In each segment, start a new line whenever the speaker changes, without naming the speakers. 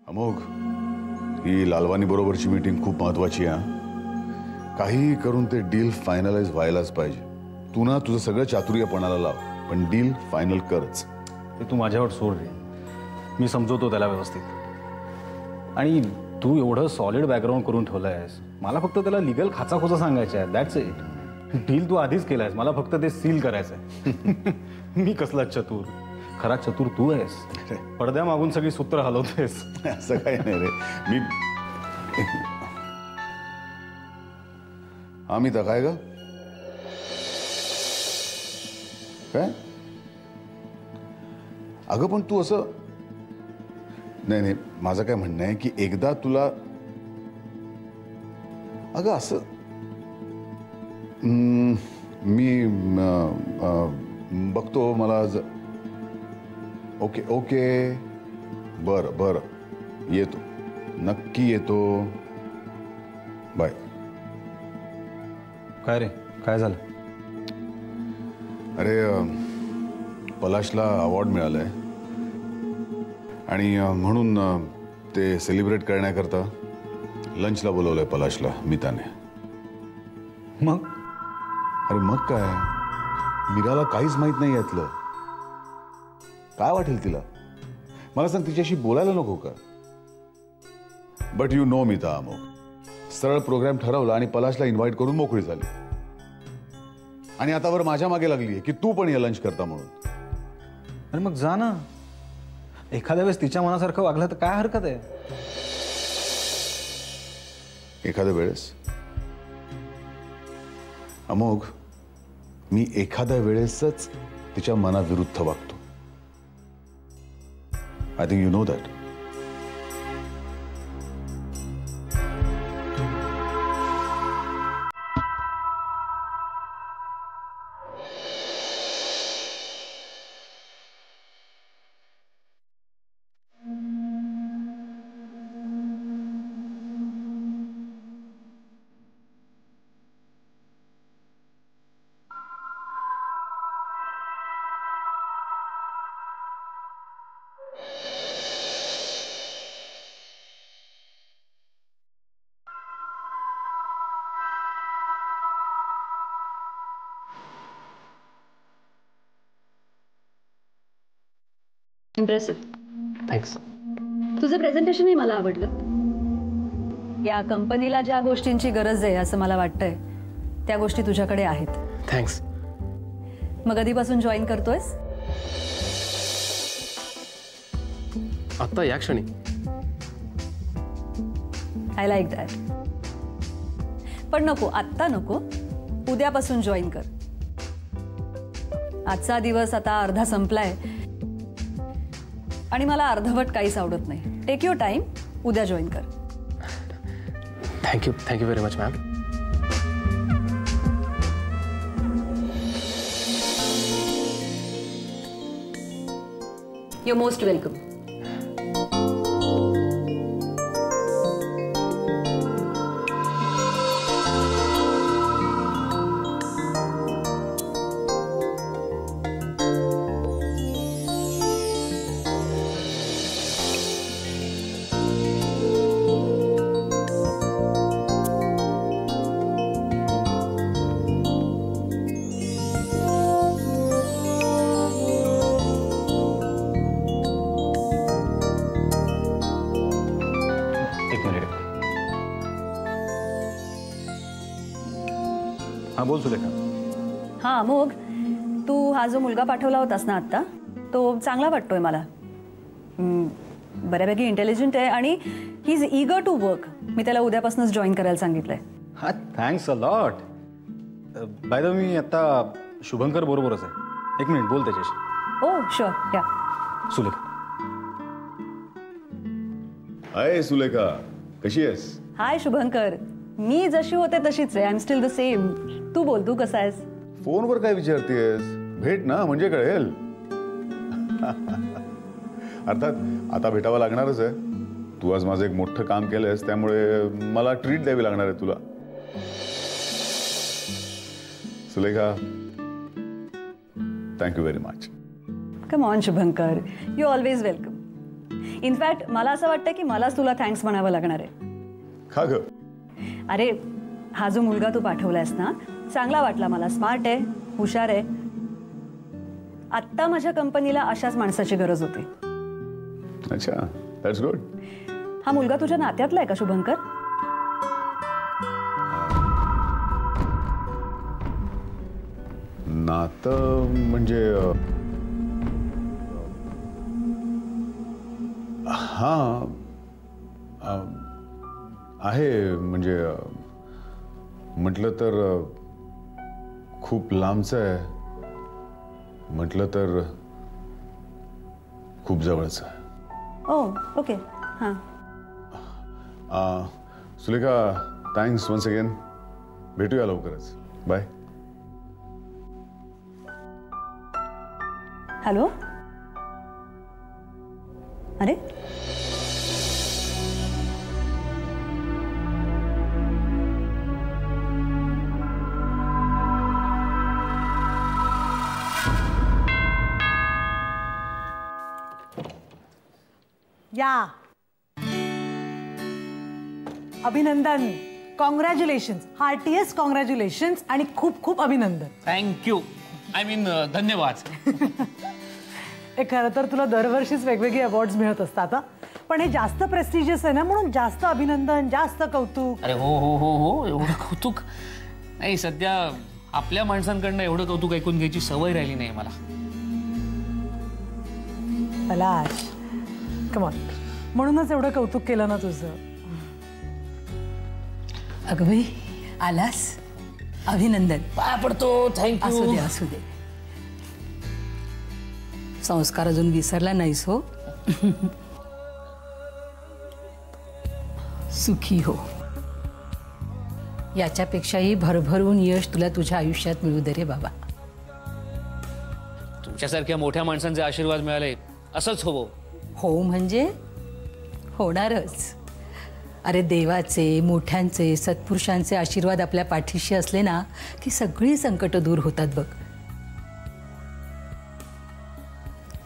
अमोघ, ही लालवानी बरोबरची मीटिंग खूप महत्वाची आहे. काहीही करून ते डील फायनलाइज व्हायलाच पाहिजे. तू ना तुझं सगळं चातुर्यपणाला लाव, पण डील फायनल करच.
ते तू माझ्यावर सोड रे, मी समजवतो त्याला व्यवस्थित. आणि तू एवढं सॉलिड बॅकग्राऊंड करून ठेवलं आहेस, मला फक्त त्याला लिगल खाचाखोचा सांगायचं आहे. That's it. डील तू आधीच केलायस, मला फक्त ते सील करायचं आहे. मी कसला चतुर? खरा चतुर तू आहेस. पडद्यामागून सगळी सूत्र हलवतेस.
असं काही नाही रे. मी अमिता काय ग? काय? अगं पण तू असं नाही नाही, माझं काय म्हणणं आहे की एकदा तुला अगं असं मी बघतो मला ओके ओके बरं बरं येतो, नक्की येतो. बाय.
काय रे, काय झालं?
अरे पलाशला अवॉर्ड मिळालाय आणि म्हणून ते सेलिब्रेट करण्याकरता लंचला बोलवलंय पलाशला मिताने.
मग?
अरे मग काय, मीराला काहीच माहित नाही यातलं. काय वाटेल तिला? मला सांग, तिच्याशी बोलायला नको का? बट यू नो मिता अमोघ, सरळ प्रोग्राम ठरवला आणि पलाशला इन्व्हाइट करून मोकळी झाली. आणि आता वर माझ्या मागे लागलीये की तू पण ये लंच करता म्हणून.
अरे मग जा ना. एखाद्या वेळेस तिच्या मनासारखं वागलं तर काय हरकत आहे?
एखाद्या वेळेस अमोघ, मी एखाद्या वेळेसच तिच्या मनाविरुद्ध वागतो. I think you know that.
Impressive.
Thanks.
तुझं प्रेझेंटेशनही मला आवडलं. या कंपनीला ज्या गोष्टींची गरज आहे असं मला वाटतंय त्या गोष्टी तुझ्याकडे आहेत.
थँक्स.
मग कधीपासून जॉईन करतोयस?
आत्ता या क्षणी.
I like that. पण नको, आत्ता नको, उद्यापासून जॉईन कर. आजचा दिवस आता अर्धा संपलाय आणि मला अर्धवट काहीच आवडत नाही. टेक युअर टाइम, उद्या जॉईन कर.
Thank you very much ma'am.
You most welcome.
हाँ बोल सुलेखा.
हां अमोघ, तू हा जो मुलगा पाठवला होतास ना आत्ता, तो चांगला वाटतोय मला. बऱ्यापैकी इंटेलिजंट आहे आणि he is eager to work. मी त्याला उद्यापासूनच जॉईन करायला सांगितलंय.
हा thanks a lot. By the way, मी आता शुभंकर बरोबरच आहे. एक मिनिट बोल त्याच्याशी.
हो शुअर, या.
सुलेखा.
हाय सुलेखा, कशी आहेस?
हाय शुभंकर, मी जशी होते तशीच आहे. I am still the same. तू बोल, तू कसा आहेस?
फोनवर काय विचारतेस? भेट ना, म्हणजे कळेल. अर्थात आता भेटावं लागणारच आहे. तू आज माझं एक मोठं काम केलंयस, त्यामुळे मला ट्रीट द्यावी लागणार आहे तुला. Sulekha, thank you very much.
Come on Shubhankar, you always welcome. In fact मला असं वाटतं की मलाच तुला थँक्स म्हणावं लागणार आहे.
का ग?
अरे हा जो मुलगा तू पाठवलायस ना, चांगला वाटला मला. स्मार्ट आहे, हुशार आहे. आत्ता माझ्या कंपनीला अशाच माणसाची गरज होती.
अच्छा, दॅट्स गुड.
हा मुलगा तुझ्या नात्यातला आहे का शुभंकर?
नातं म्हणजे हां आहे. म्हणजे म्हटलं तर खूप लांबचं आहे, म्हटलं तर खूप जवळचं आहे.
ओ ओके. हां
सुलेखा, थँक्स वन्स अगेन. भेटूया लवकरच. बाय.
हॅलो. अरे
या अभिनंदन. कॉंग्रॅच्युलेशन्स, हार्टिएस्ट कॉंग्रॅच्युलेशन्स आणि खूप खूप अभिनंदन.
थँक्यू. आय मीन धन्यवाद.
हे खरं तर तुला दरवर्षीच वेगवेगळे अवॉर्ड्स मिळत असतात, पण हे जास्त प्रेस्टिजियस आहे ना, म्हणून जास्त अभिनंदन, जास्त कौतुक.
अरे हो हो हो हो, एवढं कौतुक नाही. सध्या आपल्या माणसांकडनं एवढं कौतुक ऐकून घ्यायची सवय राहिली नाही मला.
पलाश, कमॉन, म्हणूनच एवढं कौतुक केलं ना तुझं.
अगं बाई, आलास? अभिनंदन.
पाया पडतो. थँक्यू.
असू दे असू दे. संस्कार अजून विसरला नाहीस हो. सुखी हो. याच्यापेक्षाही भरभरून यश तुला तुझ्या आयुष्यात मिळू दे रे बाबा.
तुमच्यासारख्या मोठ्या माणसांचे आशीर्वाद मिळाले असंच हवं.
हो म्हणजे होणारच. अरे देवाचे, मोठ्यांचे, सत्पुरुषांचे आशीर्वाद आपल्या पाठीशी असले ना की सगळी संकट दूर होतात बघ.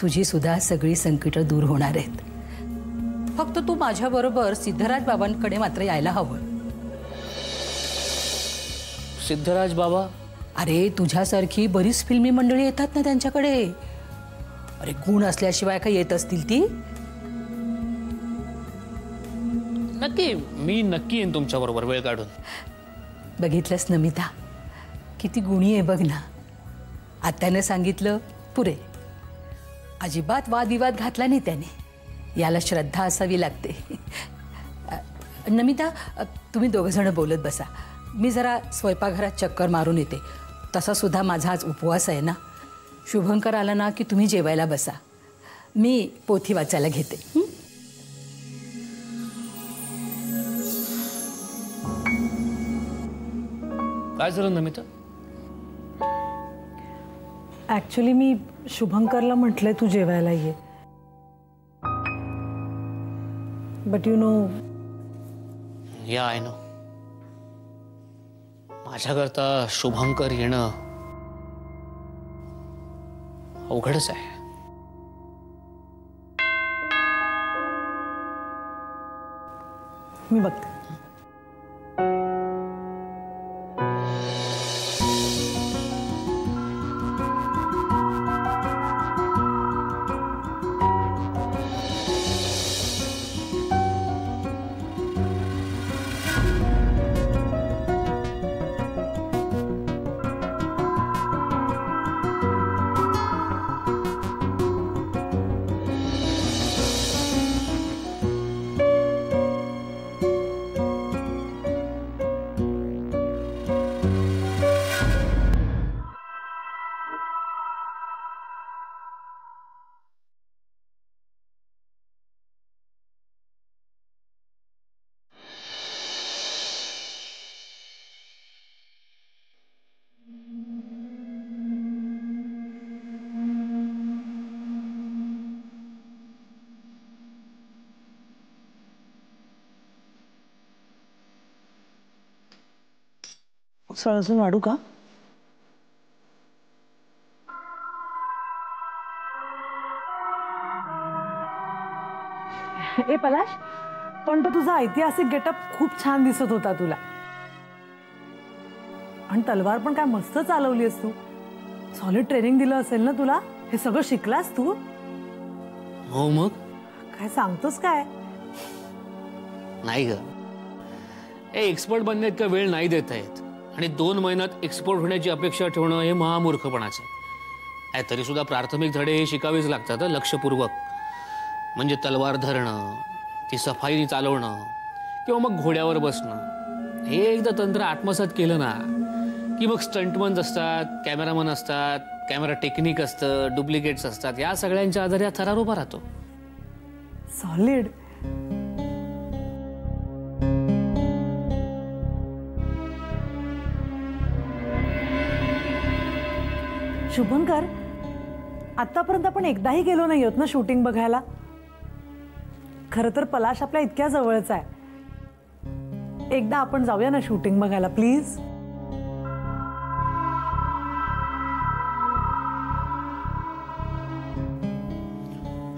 तुझी सुद्धा सगळी संकट दूर होणार आहेत. फक्त तू माझ्याबरोबर सिद्धराज बाबांकडे मात्र यायला हवं.
सिद्धराज बाबा?
अरे तुझ्यासारखी बरीच फिल्मी मंडळी येतात ना त्यांच्याकडे. अरे गुण असल्याशिवाय काय येत असतील ती?
नक्की, मी नक्की येईन तुमच्या बरोबर वेळ काढून.
बघितलंस नमिता, किती गुणी आहे बघ ना. आत्यानं सांगितलं पुरे. अजिबात वादविवाद घातला नाही त्याने. याला श्रद्धा असावी लागते. नमिता, तुम्ही दोघं जण बोलत बसा. मी जरा स्वयंपाकघरात चक्कर मारून येते. तसा सुद्धा माझा आज उपवास आहे ना. शुभंकर आला ना की तुम्ही जेवायला बसा. मी पोथी वाचायला घेते.
काय झालं नमिता?
ऍक्च्युली मी शुभंकरला म्हटलंय तू जेवायला ये. But you know.
या आय नो. माझ्याकरता शुभंकर येणं अवघडच आहे.
मी बघते. सळसळ वाढू का? पलाश, पण तो तुझा ऐतिहासिक गेटअप खूप छान दिसत होता तुला. आणि तलवार पण काय मस्त चालवलीस तू. सॉलिड ट्रेनिंग दिलं असेल ना तुला. हे सगळं शिकलास तू.
हो मग
काय सांगतोस काय.
नाही ग, एक्सपर्ट बनण्यात इतका वेळ नाही देता येत. आणि 2 महिन्यात एक्सपर्ट होण्याची अपेक्षा ठेवणं हे महामूर्खपणाचं आहे. तरी सुद्धा प्राथमिक धडे हे शिकावेच लागतात लक्षपूर्वक. म्हणजे तलवार धरणं, ती सफाईने चालवणं किंवा मग घोड्यावर बसणं. हे एकदा तंत्र आत्मसात केलं ना की मग स्टंटमन्स असतात, कॅमेरामन असतात, कॅमेरा टेक्निक असतं, डुप्लिकेट्स असतात. या सगळ्यांच्या आधारे हा थरार उभा राहतो.
सॉलिड. शुभंकर, आतापर्यंत आपण एकदाही गेलो नाही आहोत ना शूटिंग बघायला. खरं तर पलाश आपल्या इतक्या जवळचा आहे. एकदा आपण जाऊया ना शूटिंग बघायला प्लीज.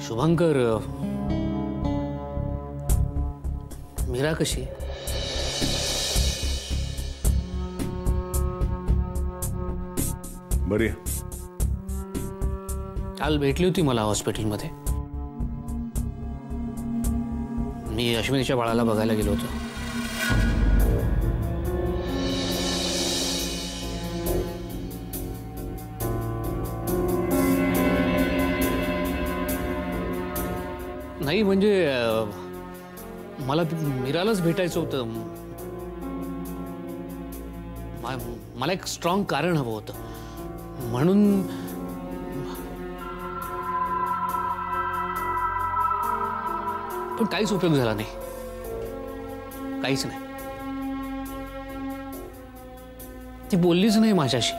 शुभंकर, मीरा कशी आहे?
बरी.
काल भेटली होती मला हॉस्पिटलमध्ये. मी अश्विनीच्या बाळाला बघायला गेलो होतो. नाही म्हणजे मला मीरालाच भेटायचं होतं. मला एक स्ट्रॉंग कारण हवं होतं म्हणून. पण काहीच उपयोग झाला नाही. काहीच नाही. ती बोललीच नाही माझ्याशी.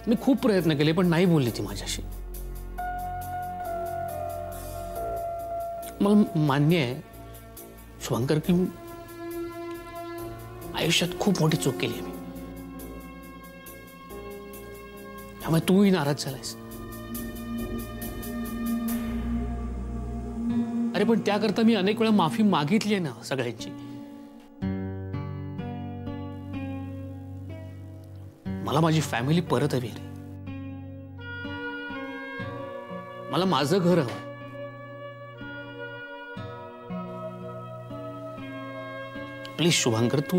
मी खूप प्रयत्न केले पण नाही बोलली ती माझ्याशी. मला मान्य आहे शुभंकर की आयुष्यात खूप मोठी चूक केली आहे मी. त्यामुळे तूही नाराज झालायस. अरे पण त्याकरता मी अनेक वेळा माफी मागितली आहे ना सगळ्यांची. मला माझी फॅमिली परत हवी रे. मला माझं घर हवं. प्लीज शुभंकर, तू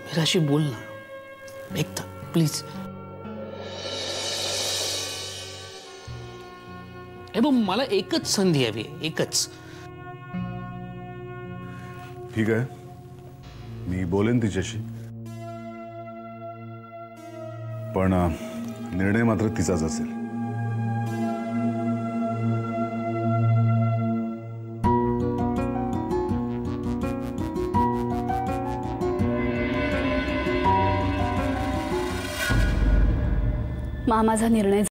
मीराशी बोल ना एकदा प्लीज. हे बघ, मला एकच संधी हवी, एकच.
ठीक आहे, मी बोलेन तिच्याशी. पण निर्णय मात्र तिचाच असेल.
माझा निर्णय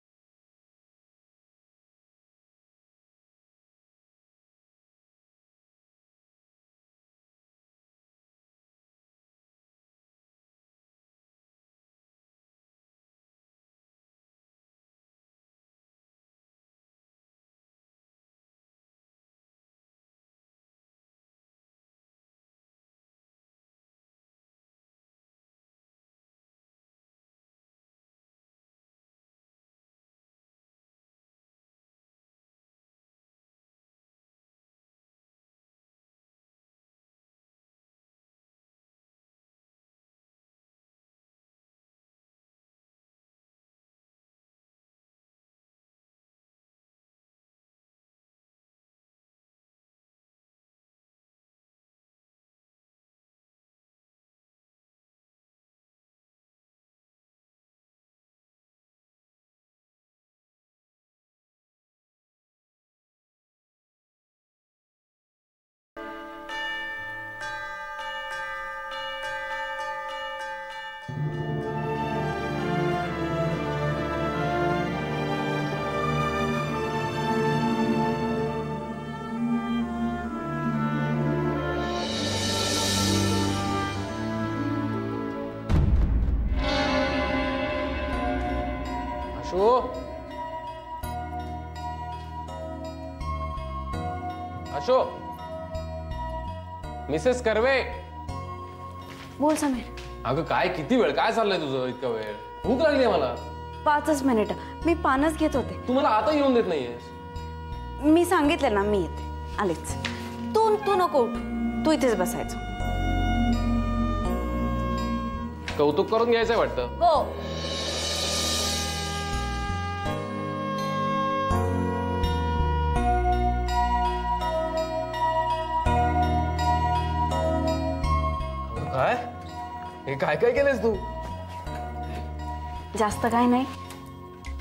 अशोक, मिसेस कर्वे.
बोल समीर.
अगं काय, किती वेळ, काय चाललंय तुझं इतका वेळ? भूक लागली मला.
5 मिनिटं. मी पानच घेत होते.
तू मला आता येऊन देत नाहीयेस.
मी सांगितलं ना मी येते. आलेच. तू नको उठ. तू इथेच बसायचं.
कौतुक करून घ्यायचंय वाटतं.
हो.
काय हे काय काय केलंस तू?
जास्त काय नाही.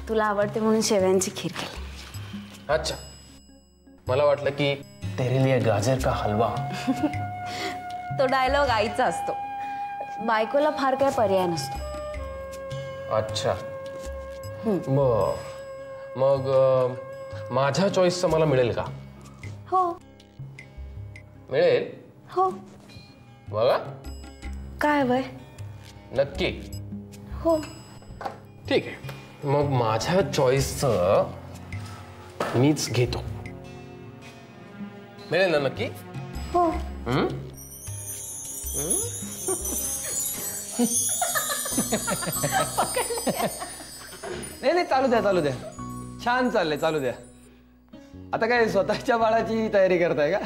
तुला आवडते म्हणून शेवयांची खीर केली.
अच्छा, मला वाटलं की तेरे लिए गाजर का हलवा.
तो डायलॉग आईचा असतो. बायकोला फार काय पर्याय नसतो.
अच्छा, मग माझ्या चॉईसचं मला मिळेल का?
हो
मिळेल.
हो.
बघा,
काय वय?
नक्की.
हो.
ठीक आहे, मग माझ्या चॉईसचं मीच घेतो. मिळेल ना नक्की?
हो.
नाही चालू द्या. छान चाललंय, चालू द्या. आता काय स्वतःच्या बाळाची तयारी करताय का?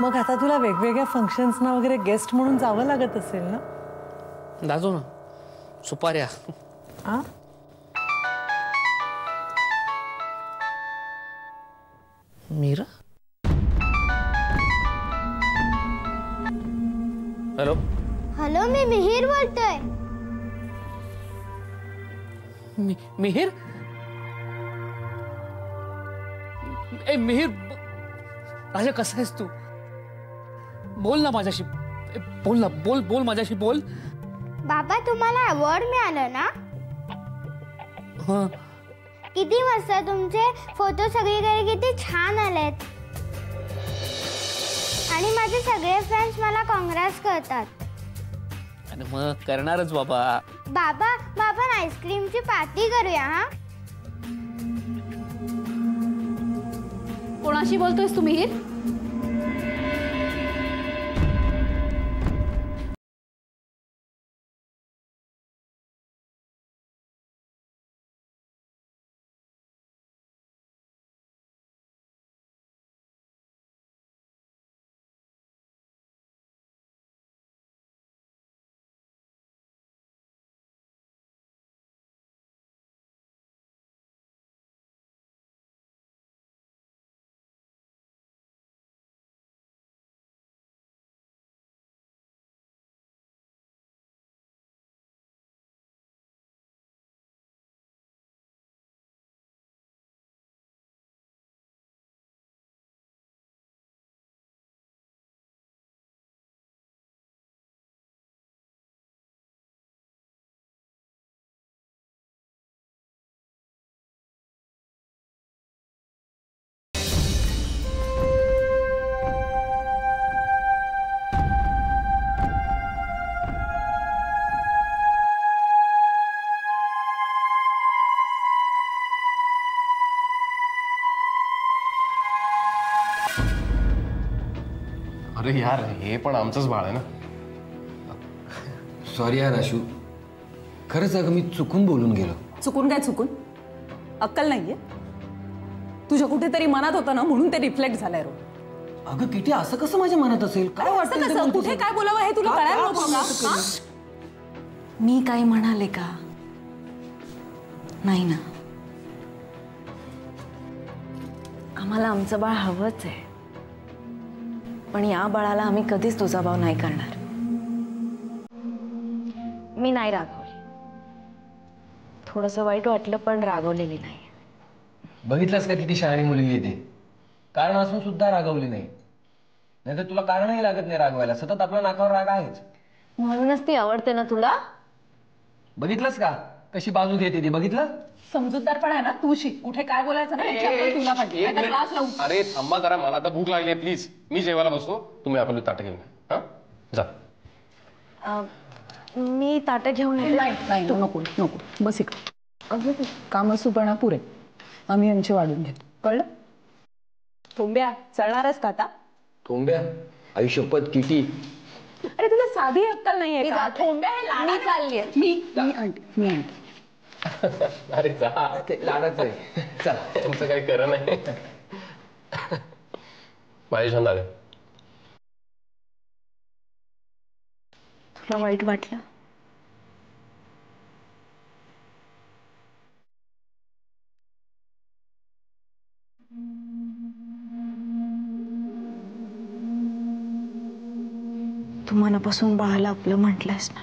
मग आता तुला वेगवेगळ्या फंक्शन्सना वगैरे गेस्ट म्हणून जावं लागत असेल ना?
जातो ना. सुपाऱ्या.
आ?
मीरा. हॅलो.
हॅलो, मी मिहीर बोलतोय.
मिहीर. मिहीर, राजा कसा आहेस तू? बोल ना माझ्याशी. बोल ना, बोल माझ्याशी बोल.
बाबा, तुम्हाला अवॉर्ड मिळालं ना?
हं.
किती मस्त. तुमचे फोटो सगळीकडे किती छान आलेत. आणि माझे सगळे फ्रेंड्स मला काँग्रेस करतात.
आणि मग करणारच बाबा.
बाबा, आपण आईस्क्रीमची पार्टी करूया. हा,
कोणाशी बोलतोयस तू मिहीर?
अरे यार, हे पण आमचंच बाळ आहे ना.
सॉरी यार आशू, खरंच अगं मी चुकून बोलून गेलो.
चुकून काय चुकून? अक्कल नाहीये तुझ्या? कुठेतरी मनात होतं ना म्हणून ते रिफ्लेक्ट झालंय.
अगं किती, असं कसं माझ्या मनात असेल? काय वाटतं
कुठे काय बोलावं हे तुला कळायला नको का?
मी काय म्हणाले का? नाही ना. आम्हाला आमचं बाळ हवंच आहे, पण या बाळाला आम्ही कधीच तुझा भाव नाही करणार. मी नाही रागवली. थोडंसं वाईट वाटलं पण रागवलेली नाही.
बघितलंस का किती शहाणी मुलगी येते? कारण असून सुद्धा रागवली नाही. नाहीतर तुला कारणही लागत नाही रागवायला. सतत आपल्या नाकावर राग आहेच.
म्हणूनच ती आवडते ना तुला.
बघितलंस का कशी बाजू घेते ती? बघितलं?
समजूतदार पण आहे ना तू. शिक कुठे काय बोलायचं नाही तुला पाहिजे.
अरे थांबा जरा, मला आता भूक लागली आहे. प्लीज, मी जेवायला बसतो, तुम्ही आपली ताटं घेऊन या. जा.
मी ताटं घेऊन येते.
नाही नको नको बस इकडे. काम सुपणा पुरे आम्ही यांची वाढून घेतो कळलं.
तुंब्या चढणारच का आता?
थोंब्या आई शपथ किटी.
अरे तुला साधी अक्कल नाहीये का?
मी चाललीये.
मी आणते.
अरे जा,
ते लाडाच आहे. चला
तुमचं काही खरं नाही. माझे छंद आले.
तुला वाईट वाटलं? तू मनापासून बाळाला आपलं म्हटलंयस ना.